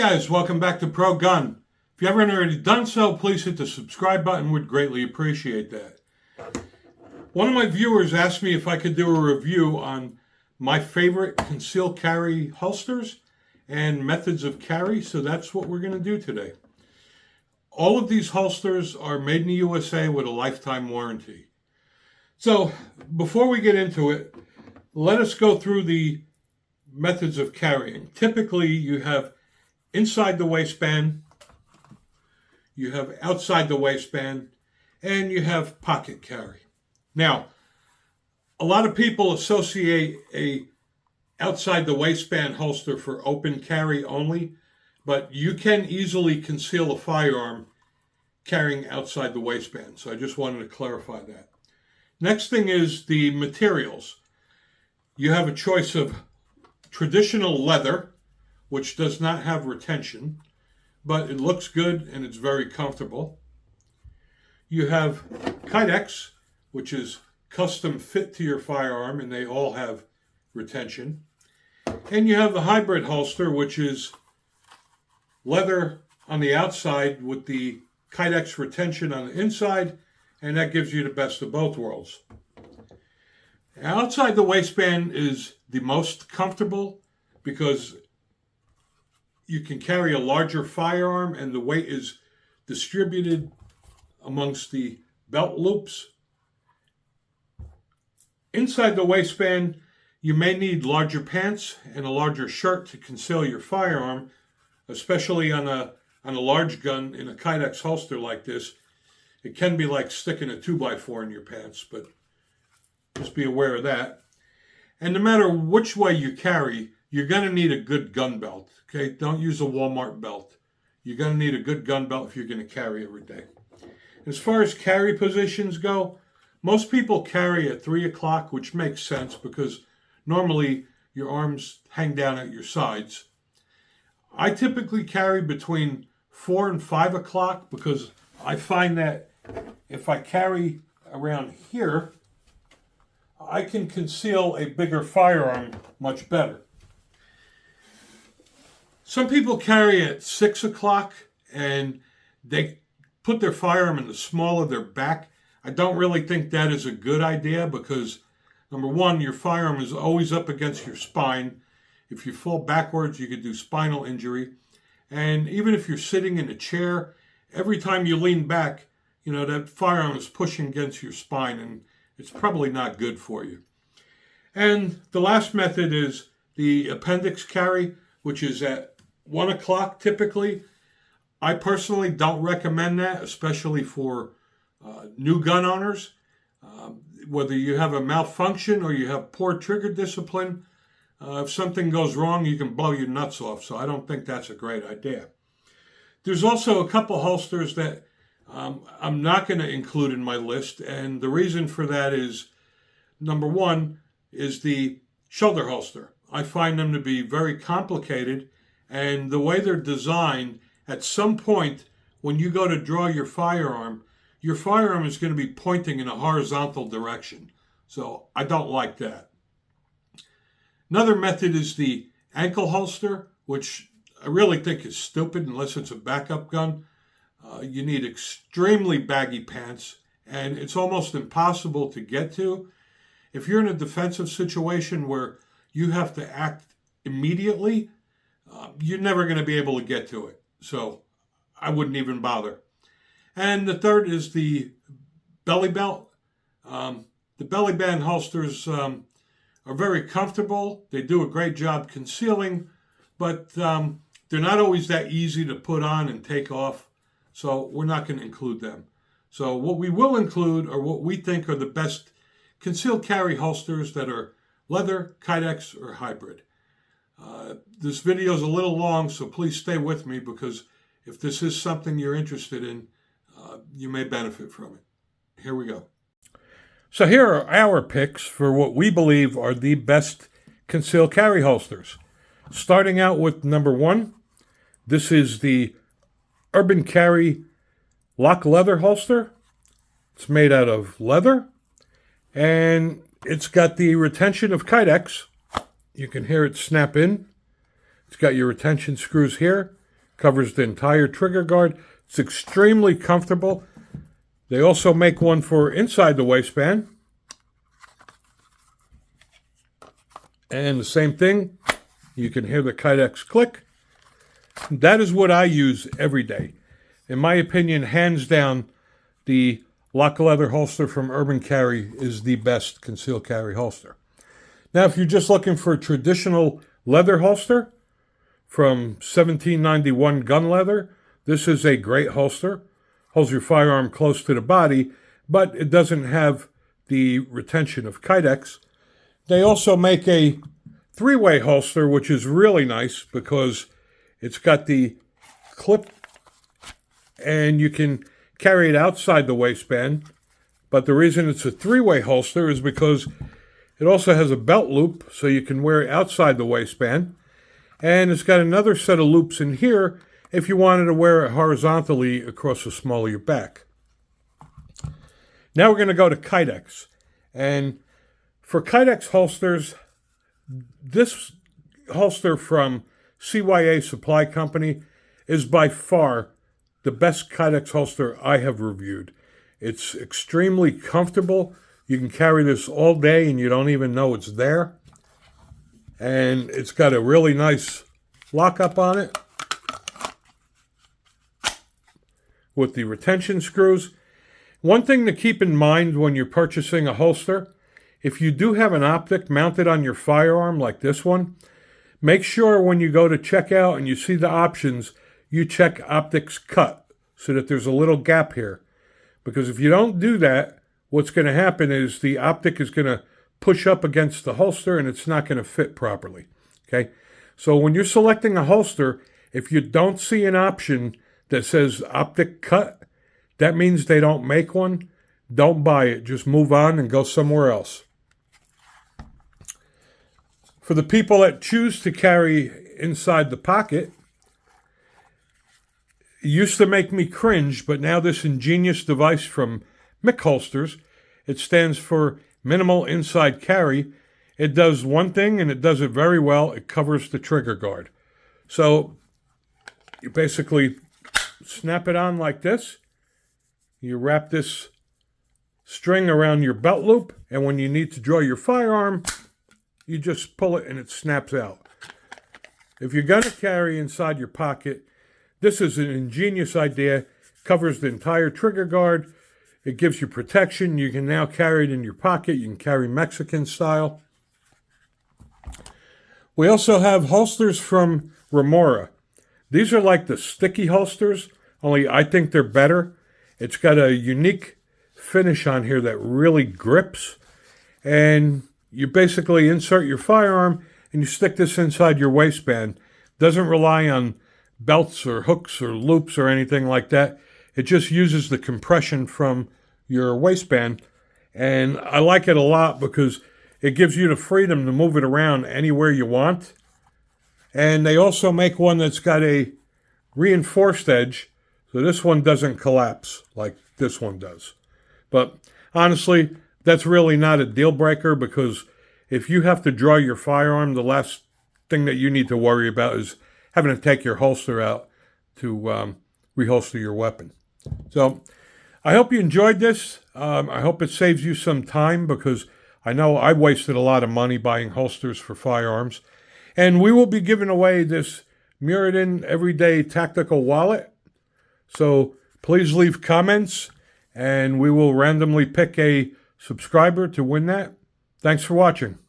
guys, welcome back to Pro Gun. If you haven't already done so, please hit the subscribe button. Would greatly appreciate that. One of my viewers asked me if I could do a review on my favorite concealed carry holsters and methods of carry, so that's what we're going to do today. All of these holsters are made in the USA with a lifetime warranty. So before we get into it, let us go through the methods of carrying. Typically, you have inside the waistband, you have outside the waistband, and you have pocket carry. Now, a lot of people associate a outside the waistband holster for open carry only, but you can easily conceal a firearm carrying outside the waistband. So I just wanted to clarify that. Next thing is the materials. You have a choice of traditional leather, which does not have retention, but it looks good and it's very comfortable. You have Kydex, which is custom fit to your firearm, and they all have retention. And you have the hybrid holster, which is leather on the outside with the Kydex retention on the inside, and that gives you the best of both worlds. Outside the waistband is the most comfortable because you can carry a larger firearm and the weight is distributed amongst the belt loops. Inside the waistband, you may need larger pants and a larger shirt to conceal your firearm, especially on a large gun in a Kydex holster like this. It can be like sticking a 2x4 in your pants, but just be aware of that. And no matter which way you carry, you're going to need a good gun belt. Okay, don't use a Walmart belt. You're going to need a good gun belt if you're going to carry every day. As far as carry positions go, most people carry at 3 o'clock, which makes sense because normally your arms hang down at your sides. I typically carry between 4 and 5 o'clock because I find that if I carry around here, I can conceal a bigger firearm much better. Some people carry at 6 o'clock and they put their firearm in the small of their back. I don't really think that is a good idea because, number one, your firearm is always up against your spine. If you fall backwards, you could do spinal injury. And even if you're sitting in a chair, every time you lean back, that firearm is pushing against your spine and it's probably not good for you. And the last method is the appendix carry, which is at 1 o'clock typically. I personally don't recommend that, especially for new gun owners. Whether you have a malfunction or you have poor trigger discipline, if something goes wrong, you can blow your nuts off. So I don't think that's a great idea. There's also a couple holsters that I'm not going to include in my list. And the reason for that is, number one, is the shoulder holster. I find them to be very complicated. And the way they're designed, at some point, when you go to draw your firearm is going to be pointing in a horizontal direction. So I don't like that. Another method is the ankle holster, which I really think is stupid unless it's a backup gun. You need extremely baggy pants, and it's almost impossible to get to. If you're in a defensive situation where you have to act immediately, you're never going to be able to get to it. So I wouldn't even bother. And the third is the belly belt. The belly band holsters are very comfortable. They do a great job concealing, but they're not always that easy to put on and take off. So we're not going to include them. So what we will include are what we think are the best concealed carry holsters that are leather, Kydex, or hybrid. This video is a little long, so please stay with me because if this is something you're interested in, you may benefit from it. Here we go. So here are our picks for what we believe are the best concealed carry holsters. Starting out with number 1, this is the Urban Carry Lock Leather holster. It's made out of leather, and it's got the retention of Kydex. You can hear it snap in. It's got your retention screws here. covers the entire trigger guard. It's extremely comfortable. They also make one for inside the waistband. And the same thing, you can hear the Kydex click. That is what I use every day. In my opinion, hands down, the lock leather holster from Urban Carry is the best concealed carry holster. Now, if you're just looking for a traditional leather holster from 1791 gun leather, this is a great holster. Holds your firearm close to the body, but it doesn't have the retention of Kydex. They also make a three-way holster, which is really nice because it's got the clip and you can carry it outside the waistband. But the reason it's a three-way holster is because it also has a belt loop, so you can wear it outside the waistband. And it's got another set of loops in here if you wanted to wear it horizontally across the small of your back. Now we're going to go to Kydex. And for Kydex holsters, this holster from CYA Supply Company is by far the best Kydex holster I have reviewed. It's extremely comfortable. You can carry this all day and you don't even know it's there. And it's got a really nice lockup on it with the retention screws. One thing to keep in mind when you're purchasing a holster, if you do have an optic mounted on your firearm like this one, make sure when you go to checkout and you see the options, you check optics cut so that there's a little gap here. Because if you don't do that, what's going to happen is the optic is going to push up against the holster and it's not going to fit properly. Okay? So when you're selecting a holster, if you don't see an option that says optic cut, that means they don't make one. Don't buy it. Just move on and go somewhere else. For the people that choose to carry inside the pocket, it used to make me cringe, but now this ingenious device from Mick Holsters, it stands for Minimal Inside Carry. It does one thing, and it does it very well. It covers the trigger guard. So you basically snap it on like this. You wrap this string around your belt loop, and when you need to draw your firearm, you just pull it and it snaps out. If you're going to carry inside your pocket, this is an ingenious idea. Covers the entire trigger guard. It gives you protection. You can now carry it in your pocket. You can carry Mexican style. We also have holsters from Remora. These are like the sticky holsters, only I think they're better. It's got a unique finish on here that really grips. And you basically insert your firearm and you stick this inside your waistband. Doesn't rely on belts or hooks or loops or anything like that. It just uses the compression from your waistband. And I like it a lot because it gives you the freedom to move it around anywhere you want. And they also make one that's got a reinforced edge, so this one doesn't collapse like this one does. But honestly, that's really not a deal breaker, because if you have to draw your firearm, the last thing that you need to worry about is having to take your holster out to reholster your weapon. So I hope you enjoyed this. I hope it saves you some time, because I know I wasted a lot of money buying holsters for firearms. And we will be giving away this Muradin Everyday Tactical Wallet. So please leave comments, and we will randomly pick a subscriber to win that. Thanks for watching.